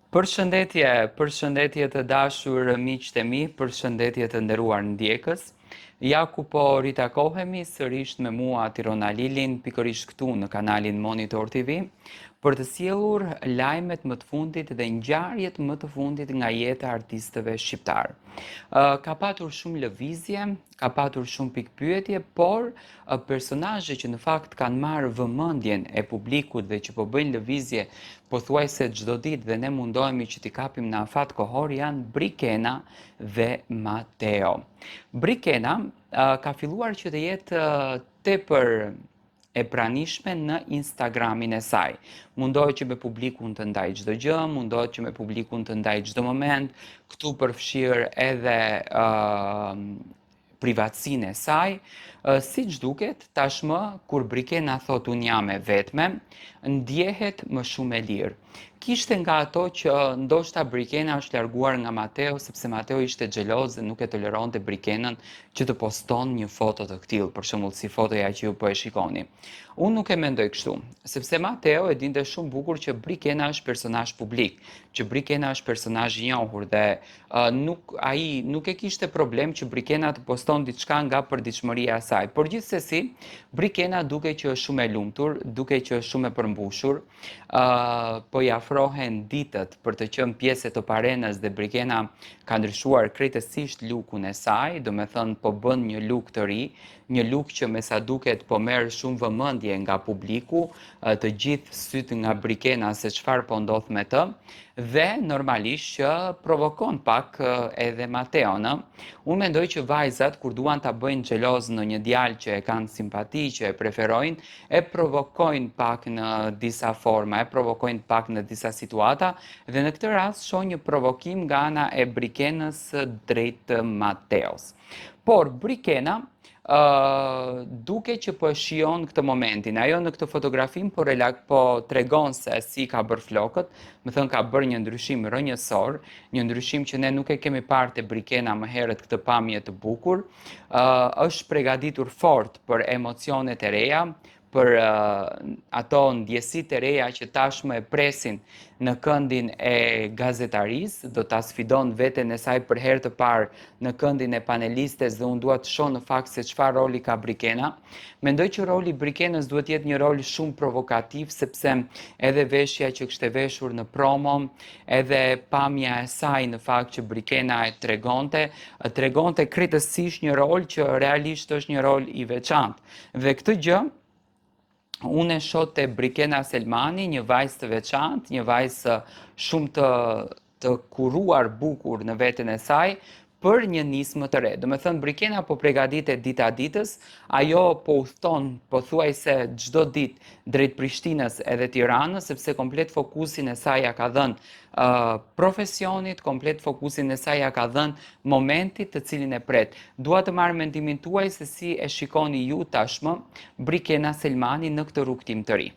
Përshëndetje të dashur miqtë e mi, përshëndetje të nderuar ndjekës. Ja ku po ritakohemi sërish me mua Tirona Lilin, pikërisht këtu në kanalin Monitor TV, për të sjellur lajmet më të fundit dhe ngjarjet më të fundit nga jeta e artistëve shqiptar. Ka patur shumë lëvizje, ka patur shumë pikpyetje, por personazhe që në fakt kanë marrë vëmendjen e publikut dhe që po bëjnë lëvizje pothuajse çdo ditë dhe ne mundohemi që t'i kapim në afat kohor janë Brikena dhe Mateo. Brikena ka filluar që të jetë tepër e pranishme në Instagramin e saj. Mundohet që me publikun të ndaj çdo gjë, mundohet që me publikun të ndaj çdo moment, këtu përfshirë edhe privatësinë e saj, siç duket tashmë kur Brikena thot unë jam e vetme, ndjehet më shumë e lirë. Kishte nga ato që ndoshta Brikena është larguar nga Mateo sepse Mateo ishte xheloz dhe nuk e toleronte Brikenën që të poston një foto të tillë, për shembull si fotoja që ju po e shikoni. Unë nuk e mendoj kështu, sepse Mateo e dinte shumë bukur që Brikena është personazh publik, që Brikena është personazh i njohur dhe ai nuk e kishte problem që Brikena të poston diçka nga përditshmëria e saj. Por gjithsesi, Brikena duke që është shumë e lumtur, duke që është shumë e përmbushur, po i afrohen ditët për të qenë pjesë e Top Arenës dhe Brikena ka ndryshuar krejtësisht lookun e saj, do me thënë po bën një look të ri, një look që me sa duket po merr shumë vëmendje nga publiku, të gjithë sytë nga Brikena se çfarë po ndodh me të, dhe normalisht që provokon pak edhe Mateon. Unë mendoj që vajzat kur duan ta bëjnë xheloz në një djalë që e kanë simpati, që e preferojnë, e provokojnë pak në disa forma, e provokojnë pak në disa situata dhe në këtë rast shoh një provokim nga ana e Brikenës drejt Mateos. Por Brikena duke që po e shijon këtë momentin. Ajo në këtë fotografim po tregon se si ka bërë flokët, më thënë ka bërë një ndryshim rrënjësor, një ndryshim që ne nuk e kemi parë te Brikena më herët këtë pamje të bukur, është përgatitur fort për emocionet e reja, për ato ndjesitë e reja që tashmë e presin në këndin e gazetarisë, do ta sfidon veten e saj për herë të parë në këndin e panelistes dhe unë dua të shoh në fakt se çfarë roli ka Brikena. Mendoj që roli i Brikenës duhet jetë një rol shumë provokativ sepse edhe veshja që kishte veshur në promo, edhe pamja e saj në fakt që Brikena e tregonte krejtësisht një rol që realisht është një rol i veçantë. Dhe këtë gjë unë e shoh te Brikena Selmani, një vajzë të veçantë, një vajzë shumë të kuruar bukur në veten e saj, për një nismë të re. Do me thënë, Brikena po përgatitet dita ditës, ajo po udhton pothuajse çdo ditë drejt Prishtinës edhe Tiranës, sepse komplet fokusin e saj ja ka dhënë profesionit, komplet fokusin e saj ja ka dhënë momentit të cilin e pret. Dua të marr mendimin tuaj se si e shikoni ju tashmë Brikena Selmani në këtë rrugtim të ri.